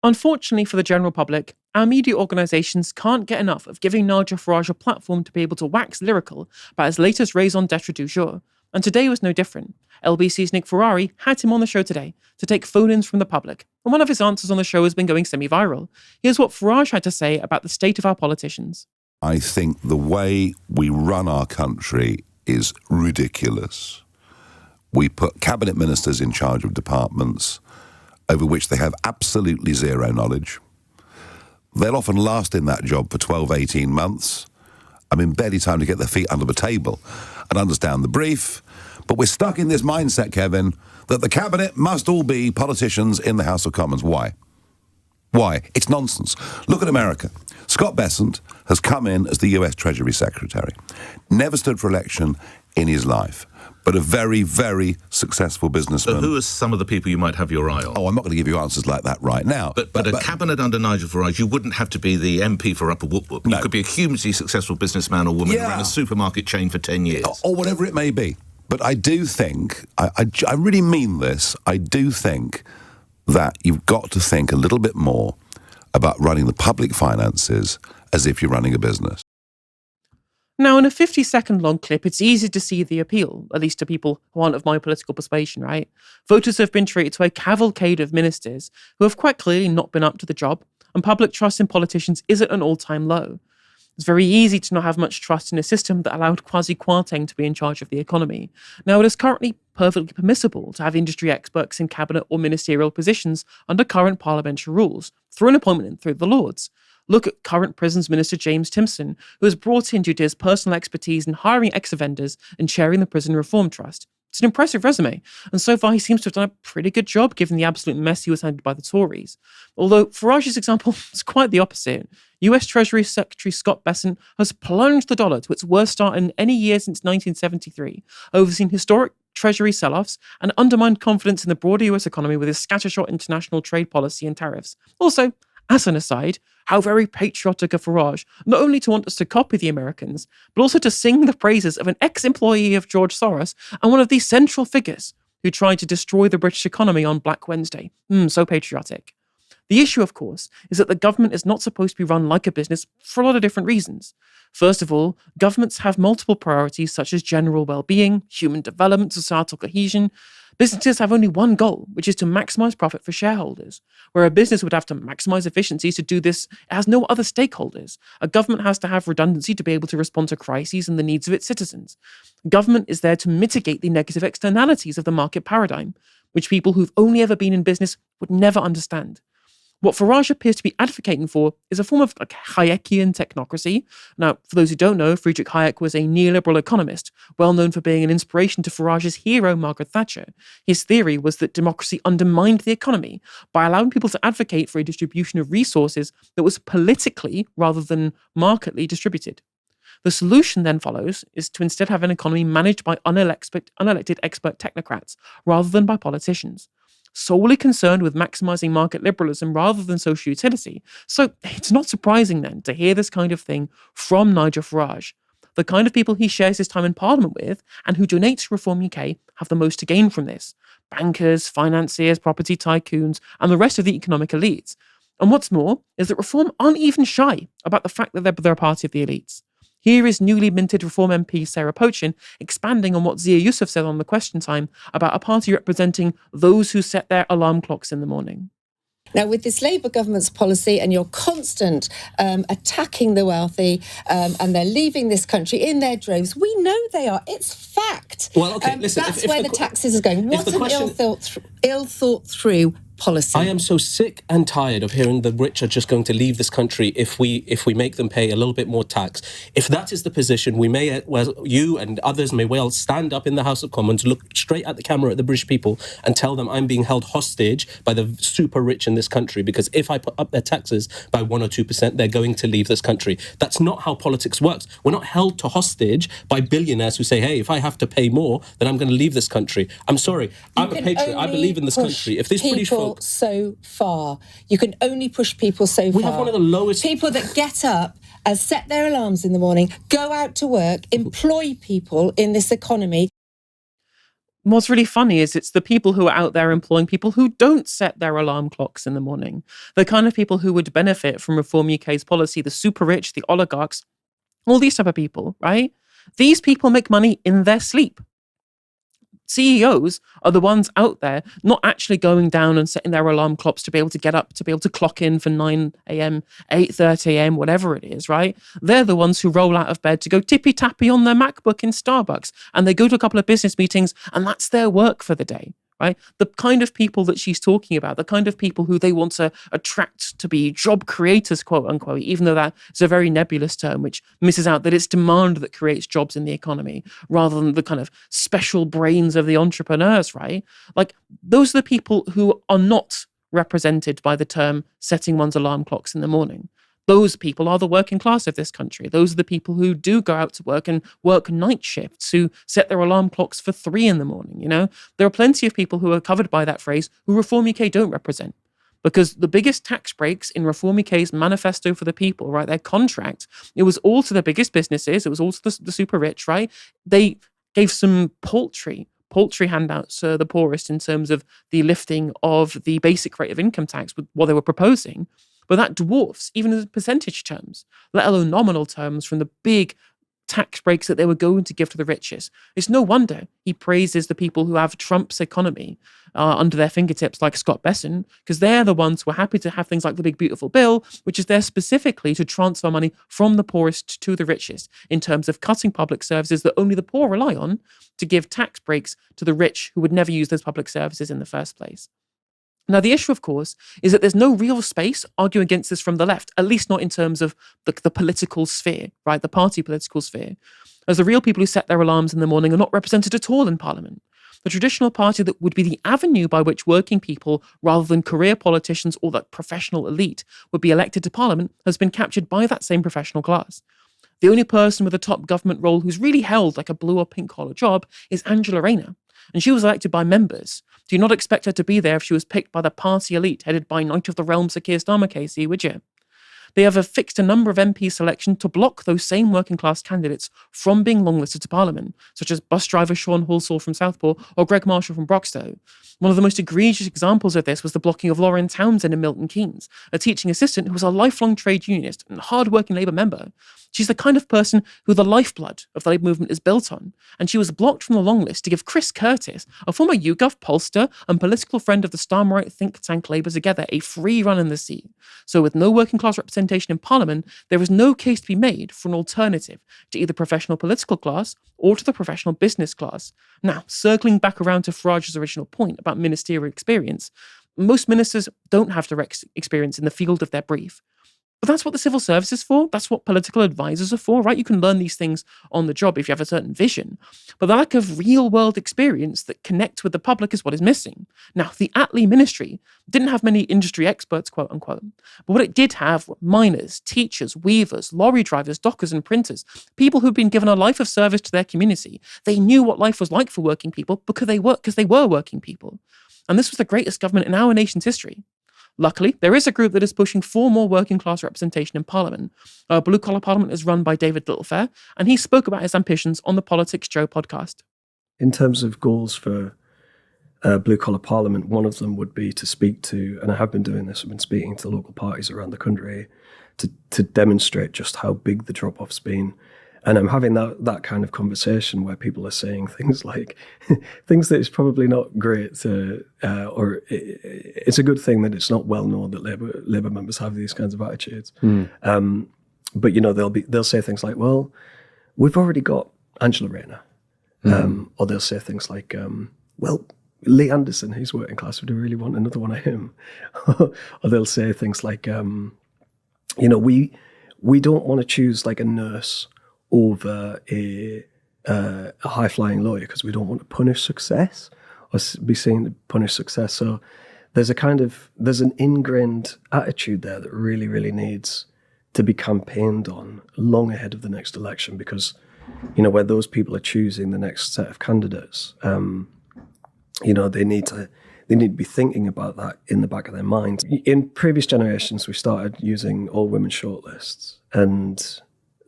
Unfortunately for the general public, our media organisations can't get enough of giving Nigel Farage a platform to be able to wax lyrical about his latest raison d'etre du jour, and today was no different. LBC's Nick Ferrari had him on the show today to take phone-ins from the public, and one of his answers on the show has been going semi-viral. Here's what Farage had to say about the state of our politicians. I think the way we run our country is ridiculous. We put cabinet ministers in charge of departments over which they have absolutely zero knowledge. They'll often last in that job for 12, 18 months. I mean, barely time to get their feet under the table and understand the brief. But we're stuck in this mindset, Kevin, that the cabinet must all be politicians in the House of Commons. Why? Why? It's nonsense. Look at America. Scott Bessent has come in as the US Treasury Secretary. Never stood for election in his life, but a very, very successful businessman. So who are some of the people you might have your eye on? Oh, I'm not going to give you answers like that right now. But a cabinet under Nigel Farage, you wouldn't have to be the MP for Upper Woop. No. You could be a hugely successful businessman or woman who ran a supermarket chain for 10 years. Or whatever it may be. But I do think, I really mean this, I do think that you've got to think a little bit more about running the public finances as if you're running a business. Now, in a 50-second long clip, it's easy to see the appeal, at least to people who aren't of my political persuasion, right? Voters have been treated to a cavalcade of ministers who have quite clearly not been up to the job, and public trust in politicians is at an all-time low. It's very easy to not have much trust in a system that allowed Kwasi Kwarteng to be in charge of the economy. Now, it is currently perfectly permissible to have industry experts in cabinet or ministerial positions under current parliamentary rules, through an appointment through the Lords. Look at current Prisons Minister James Timpson, who was brought in due to his personal expertise in hiring ex-offenders and chairing the Prison Reform Trust. It's an impressive resume, and so far he seems to have done a pretty good job given the absolute mess he was handed by the Tories. Although Farage's example is quite the opposite. US Treasury Secretary Scott Bessent has plunged the dollar to its worst start in any year since 1973, overseen historic Treasury sell-offs, and undermined confidence in the broader US economy with his scattershot international trade policy and tariffs. Also, as an aside, how very patriotic of Farage, not only to want us to copy the Americans, but also to sing the praises of an ex-employee of George Soros and one of the central figures who tried to destroy the British economy on Black Wednesday. So patriotic. The issue, of course, is that the government is not supposed to be run like a business for a lot of different reasons. First of all, governments have multiple priorities such as general well-being, human development, societal cohesion. Businesses have only one goal, which is to maximize profit for shareholders. Where a business would have to maximize efficiencies to do this, it has no other stakeholders. A government has to have redundancy to be able to respond to crises and the needs of its citizens. Government is there to mitigate the negative externalities of the market paradigm, which people who've only ever been in business would never understand. What Farage appears to be advocating for is a form of Hayekian technocracy. Now, for those who don't know, Friedrich Hayek was a neoliberal economist, well known for being an inspiration to Farage's hero, Margaret Thatcher. His theory was that democracy undermined the economy by allowing people to advocate for a distribution of resources that was politically rather than marketly distributed. The solution then follows is to instead have an economy managed by unelected expert technocrats rather than by politicians, solely concerned with maximizing market liberalism rather than social utility. So it's not surprising then to hear this kind of thing from Nigel Farage. The kind of people he shares his time in Parliament with and who donate to Reform UK have the most to gain from this. Bankers, financiers, property tycoons, and the rest of the economic elites. And what's more is that Reform aren't even shy about the fact that they're a party of the elites. Here is newly minted Reform MP Sarah Pochin expanding on what Zia Yusuf said on the Question Time about a party representing those who set their alarm clocks in the morning. Now, with this Labour government's policy and your constant attacking the wealthy and they're leaving this country in their droves, we know they are. It's fact. Well, okay, listen. That's where the taxes are going. What an ill-thought-through policy. I am so sick and tired of hearing the rich are just going to leave this country if we make them pay a little bit more tax. If that is the position, you and others may well stand up in the House of Commons, look straight at the camera at the British people and tell them I'm being held hostage by the super rich in this country because if I put up their taxes by 1 or 2%, they're going to leave this country. That's not how politics works. We're not held to hostage by billionaires who say, hey, if I have to pay more, then I'm going to leave this country. I'm sorry. I'm a patriot. I believe in this country. If these British folk so far. You can only push people so far. We have one of the lowest... People that get up and set their alarms in the morning, go out to work, employ people in this economy. What's really funny is it's the people who are out there employing people who don't set their alarm clocks in the morning. The kind of people who would benefit from Reform UK's policy, the super rich, the oligarchs, all these type of people, right? These people make money in their sleep. CEOs are the ones out there not actually going down and setting their alarm clocks to be able to get up, to be able to clock in for 9 a.m., 8:30 a.m., whatever it is, right? They're the ones who roll out of bed to go tippy-tappy on their MacBook in Starbucks, and they go to a couple of business meetings, and that's their work for the day. Right? The kind of people that she's talking about, the kind of people who they want to attract to be job creators, quote unquote, even though that is a very nebulous term, which misses out that it's demand that creates jobs in the economy rather than the kind of special brains of the entrepreneurs, right? Like, those are the people who are not represented by the term setting one's alarm clocks in the morning. Those people are the working class of this country. Those are the people who do go out to work and work night shifts, who set their alarm clocks for 3 in the morning. You know, there are plenty of people who are covered by that phrase who Reform UK don't represent. Because the biggest tax breaks in Reform UK's manifesto for the people, right, their contract, it was all to the biggest businesses, it was all to the super rich, right? They gave some paltry handouts to the poorest in terms of the lifting of the basic rate of income tax with what they were proposing. But that dwarfs, even in percentage terms, let alone nominal terms, from the big tax breaks that they were going to give to the richest. It's no wonder he praises the people who have Trump's economy under their fingertips, like Scott Besson, because they're the ones who are happy to have things like the Big Beautiful Bill, which is there specifically to transfer money from the poorest to the richest in terms of cutting public services that only the poor rely on to give tax breaks to the rich who would never use those public services in the first place. Now, the issue, of course, is that there's no real space arguing against this from the left, at least not in terms of the political sphere, right? The party political sphere, as the real people who set their alarms in the morning are not represented at all in Parliament. The traditional party that would be the avenue by which working people, rather than career politicians or the professional elite, would be elected to Parliament has been captured by that same professional class. The only person with a top government role who's really held like a blue or pink collar job is Angela Rayner. And she was elected by members. Do you not expect her to be there if she was picked by the party elite headed by Knight of the Realm Sir Keir Starmer, Casey, would you? They have fixed a number of MP selection to block those same working class candidates from being longlisted to Parliament, such as bus driver Sean Halsall from Southport or Greg Marshall from Broxtowe. One of the most egregious examples of this was the blocking of Lauren Townsend in Milton Keynes, a teaching assistant who was a lifelong trade unionist and hard-working Labour member. She's the kind of person who the lifeblood of the Labour movement is built on, and she was blocked from the long list to give Chris Curtis, a former YouGov pollster and political friend of the Starmerite think tank Labour Together, a free run in the seat. So with no working class representation in Parliament, there is no case to be made for an alternative to either professional political class or to the professional business class. Now, circling back around to Farage's original point about ministerial experience, most ministers don't have direct experience in the field of their brief. But that's what the civil service is for. That's what political advisors are for, right? You can learn these things on the job if you have a certain vision. But the lack of real-world experience that connects with the public is what is missing. Now, the Attlee ministry didn't have many industry experts, quote unquote. But what it did have were miners, teachers, weavers, lorry drivers, dockers and printers, people who'd been given a life of service to their community. They knew what life was like for working people because they were working people. And this was the greatest government in our nation's history. Luckily, there is a group that is pushing for more working class representation in Parliament. Blue Collar Parliament is run by David Littlefair, and he spoke about his ambitions on the Politics Joe podcast. In terms of goals for Blue Collar Parliament, one of them would be to speak to, and I have been doing this, I've been speaking to local parties around the country to demonstrate just how big the drop-off's been. And I'm having that kind of conversation where people are saying things like, things that is probably not great or it's a good thing that it's not well known that Labour members have these kinds of attitudes. But, you know, they'll say things like, well, we've already got Angela Rayner. Or they'll say things like, well, Lee Anderson, he's working class, would really want another one of him. Or they'll say things like, you know, we don't want to choose like a nurse over a high-flying lawyer because we don't want to punish success or be seen to punish success. So there's an ingrained attitude there that really, really needs to be campaigned on long ahead of the next election because, you know, where those people are choosing the next set of candidates, you know, they need to be thinking about that in the back of their minds. In previous generations, we started using all-women shortlists, and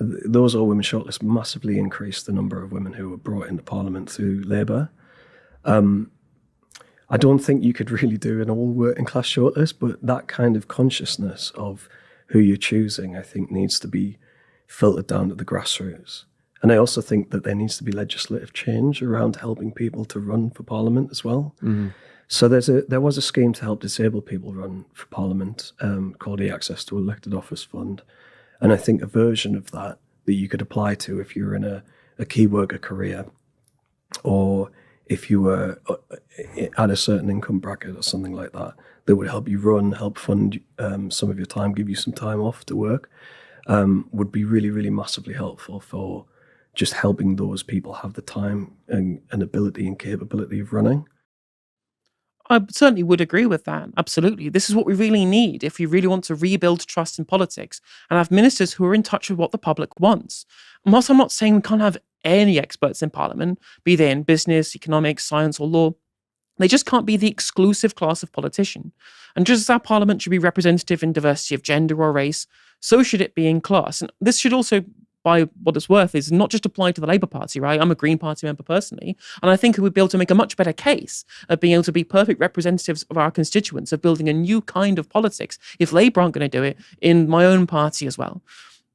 those all-women shortlists massively increased the number of women who were brought into Parliament through Labour. I don't think you could really do an all working class shortlist, but that kind of consciousness of who you're choosing, I think, needs to be filtered down to the grassroots. And I also think that there needs to be legislative change around helping people to run for Parliament as well. So there was a scheme to help disabled people run for Parliament called the Access to Elected Office Fund. And I think a version of that you could apply to if you're in a key worker career, or if you were at a certain income bracket or something like that, that would help you run, help fund some of your time, give you some time off to work, would be really, really massively helpful for just helping those people have the time and ability and capability of running. I certainly would agree with that. Absolutely. This is what we really need if we really want to rebuild trust in politics and have ministers who are in touch with what the public wants. And whilst I'm not saying we can't have any experts in Parliament, be they in business, economics, science, or law, they just can't be the exclusive class of politician. And just as our Parliament should be representative in diversity of gender or race, so should it be in class. And this should also, by what it's worth, is not just apply to the Labour Party, right? I'm a Green Party member personally, and I think we'd be able to make a much better case of being able to be perfect representatives of our constituents, of building a new kind of politics, if Labour aren't going to do it, in my own party as well.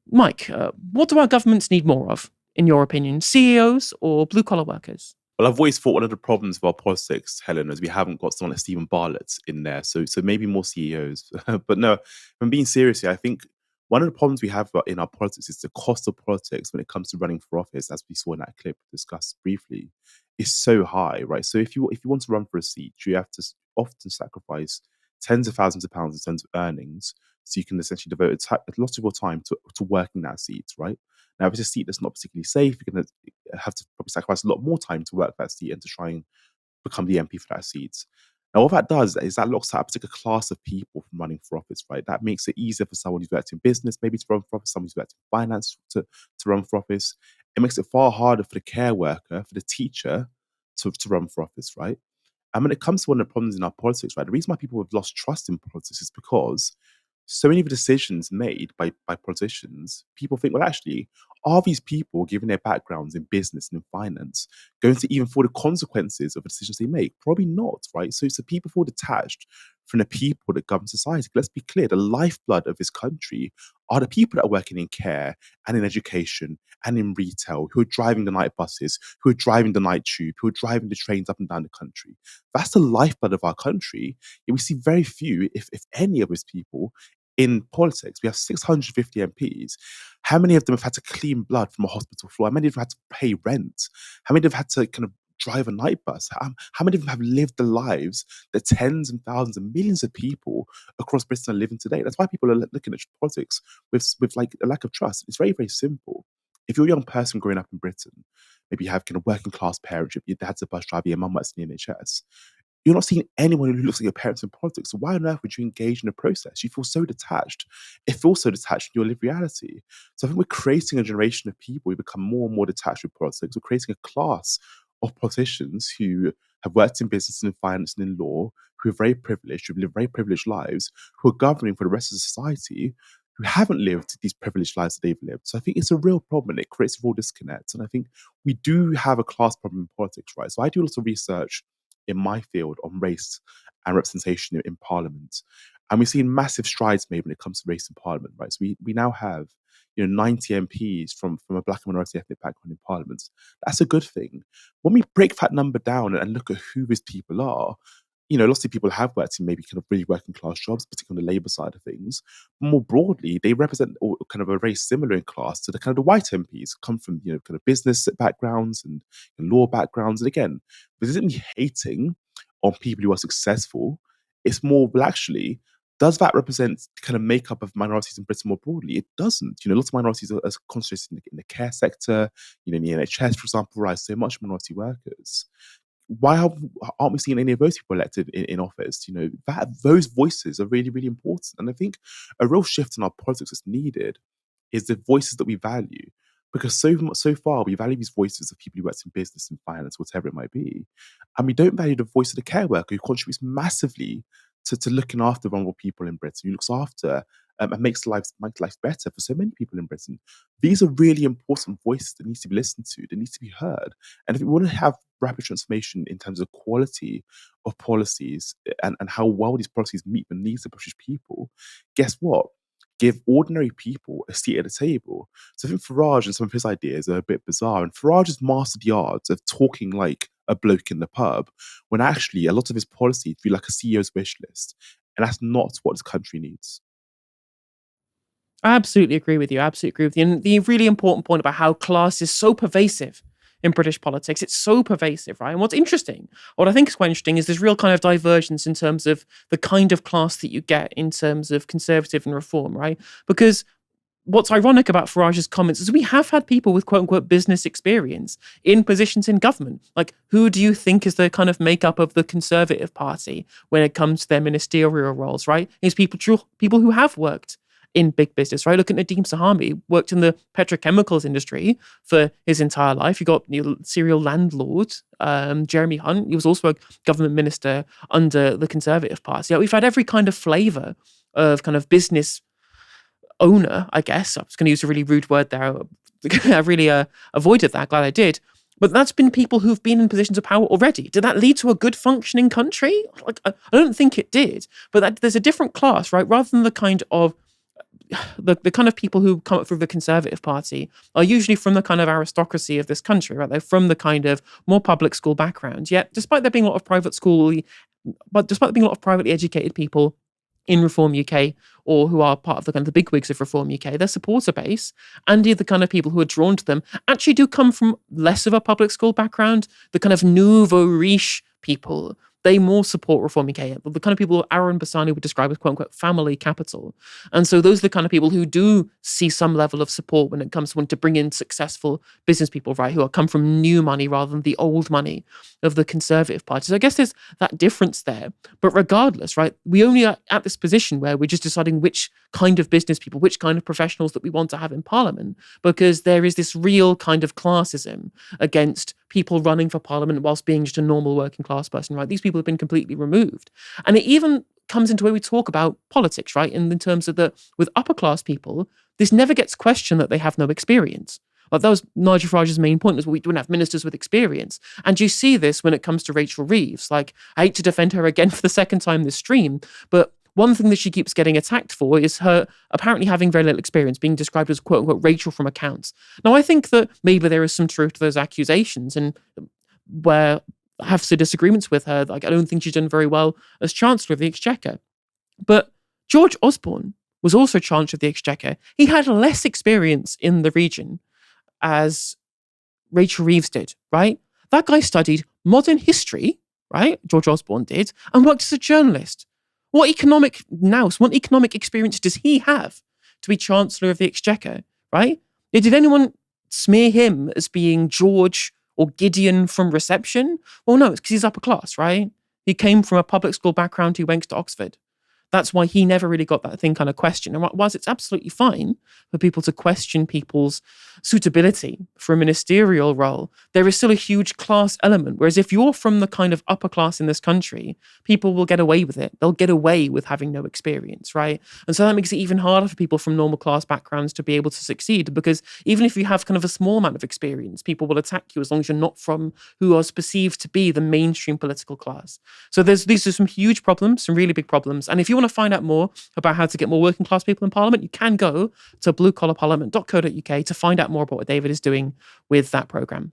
Mike, what do our governments need more of, in your opinion? CEOs or blue-collar workers? Well, I've always thought one of the problems of our politics, Helen, is we haven't got someone like Stephen Bartlett in there. So maybe more CEOs. But no, if I'm being serious here, I think one of the problems we have in our politics is the cost of politics when it comes to running for office, as we saw in that clip discussed briefly, is so high, right? So if you want to run for a seat, you have to often sacrifice tens of thousands of pounds in terms of earnings, so you can essentially devote a lot of your time to working that seat, right? Now, if it's a seat that's not particularly safe, you're going to have to probably sacrifice a lot more time to work that seat and to try and become the MP for that seat. Now, what that does is that locks out a particular class of people from running for office, right? That makes it easier for someone who's worked in business, maybe to run for office, someone who's worked in finance to run for office. It makes it far harder for the care worker, for the teacher to run for office, right? And when it comes to one of the problems in our politics, right, the reason why people have lost trust in politics is because so many of the decisions made by politicians, people think, well, actually, are these people, given their backgrounds in business and in finance, going to even feel the consequences of the decisions they make? Probably not, right? So people feel detached from the people that govern society. Let's be clear, the lifeblood of this country are the people that are working in care and in education and in retail, who are driving the night buses, who are driving the night tube, who are driving the trains up and down the country. That's the lifeblood of our country. Yet we see very few, if any, of those people in politics. We have 650 MPs. How many of them have had to clean blood from a hospital floor? How many of them have had to pay rent? How many of them have had to kind of drive a night bus? How many of them have lived the lives that tens and thousands and millions of people across Britain are living today? That's why people are looking at politics with like a lack of trust. It's very, very simple. If you're a young person growing up in Britain, maybe you have kind of working class parents, your dad's a bus driver, your mum works in the NHS, you're not seeing anyone who looks like your parents in politics. So why on earth would you engage in a process? You feel so detached. It feels so detached in your lived reality. So I think we're creating a generation of people who become more and more detached with politics. We're creating a class of politicians who have worked in business and in finance and in law, who are very privileged, who live very privileged lives, who are governing for the rest of society, who haven't lived these privileged lives that they've lived. So I think it's a real problem and it creates a real disconnect. And I think we do have a class problem in politics, right? So I do a lot of research in my field on race and representation in Parliament. And we've seen massive strides made when it comes to race in Parliament, right? So we now have 90 MPs from a black and minority ethnic background in Parliament. That's a good thing. When we break that number down and look at who these people are, lots of people have worked in maybe kind of really working class jobs, particularly on the Labour side of things. But more broadly, they represent kind of a very similar in class to the kind of the white MPs, come from kind of business backgrounds and law backgrounds. And again, this isn't me hating on people who are successful. It's more, well, actually, does that represent kind of makeup of minorities in Britain more broadly? It doesn't. Lots of minorities are concentrated in the care sector, in the NHS, for example, right? So much minority workers. Why aren't we seeing any of those people elected in office? Those voices are really, really important. And I think a real shift in our politics that's needed is the voices that we value. Because so far, we value these voices of people who work in business and finance, whatever it might be. And we don't value the voice of the care worker who contributes massively to looking after vulnerable people in Britain, who looks after and makes life better for so many people in Britain. These are really important voices that need to be listened to, that need to be heard. And if we want to have rapid transformation in terms of quality of policies and how well these policies meet the needs of British people, guess what? Give ordinary people a seat at the table. So I think Farage and some of his ideas are a bit bizarre. And Farage has mastered the art of talking like a bloke in the pub, when actually a lot of his policies feel like a CEO's wish list. And that's not what this country needs. I absolutely agree with you. Absolutely agree with you. And the really important point about how class is so pervasive in British politics, it's so pervasive, right? And what's interesting, what I think is quite interesting, is there's real kind of divergence in terms of the kind of class that you get in terms of conservative and reform, right? Because what's ironic about Farage's comments is we have had people with quote unquote business experience in positions in government. Like, who do you think is the kind of makeup of the Conservative Party when it comes to their ministerial roles, right? It's people who have worked in big business, right? Look at Nadeem Sahami, worked in the petrochemicals industry for his entire life. You got serial landlord, Jeremy Hunt. He was also a government minister under the Conservative Party. We've had every kind of flavour of kind of business owner, I guess. I was going to use a really rude word there. I really avoided that. Glad I did. But that's been people who've been in positions of power already. Did that lead to a good functioning country? Like, I don't think it did. But there's a different class, right? Rather than the kind of people who come up through the Conservative Party are usually from the kind of aristocracy of this country, right? They're from the kind of more public school background. Yet, despite there being a lot of despite there being a lot of privately educated people in Reform UK, or who are part of the kind of the bigwigs of Reform UK, their supporter base and the kind of people who are drawn to them actually do come from less of a public school background. The kind of nouveau riche people, they more support Reform UK. The kind of people Aaron Bassani would describe as quote unquote family capital. And so those are the kind of people who do see some level of support when it comes to wanting to bring in successful business people, right, who come from new money rather than the old money of the Conservative Party. So I guess there's that difference there. But regardless, right, we only are at this position where we're just deciding which kind of business people, which kind of professionals that we want to have in Parliament, because there is this real kind of classism against people running for Parliament whilst being just a normal working class person, right? These people have been completely removed. And it even comes into where we talk about politics, right? In terms of with upper class people, this never gets questioned that they have no experience. Like, that was Nigel Farage's main point, was we don't have ministers with experience. And you see this when it comes to Rachel Reeves. Like, I hate to defend her again for the second time this stream, but one thing that she keeps getting attacked for is her apparently having very little experience, being described as quote unquote Rachel from accounts. Now, I think that maybe there is some truth to those accusations, and where I have some disagreements with her. Like, I don't think she's done very well as Chancellor of the Exchequer. But George Osborne was also Chancellor of the Exchequer. He had less experience in the region as Rachel Reeves did, right? That guy studied modern history, right? George Osborne did, and worked as a journalist. What economic experience does he have to be Chancellor of the Exchequer, right? Did anyone smear him as being George or Gideon from reception? Well, no, it's because he's upper class, right? He came from a public school background, he went to Oxford. That's why he never really got that thing kind of questioned. And whilst it's absolutely fine for people to question people's suitability for a ministerial role, there is still a huge class element. Whereas if you're from the kind of upper class in this country, people will get away with it. They'll get away with having no experience, right? And so that makes it even harder for people from normal class backgrounds to be able to succeed, because even if you have kind of a small amount of experience, people will attack you as long as you're not from who are perceived to be the mainstream political class. So these are some huge problems, some really big problems. And if you want to find out more about how to get more working class people in Parliament, you can go to bluecollarparliament.co.uk to find out more about what David is doing with that programme.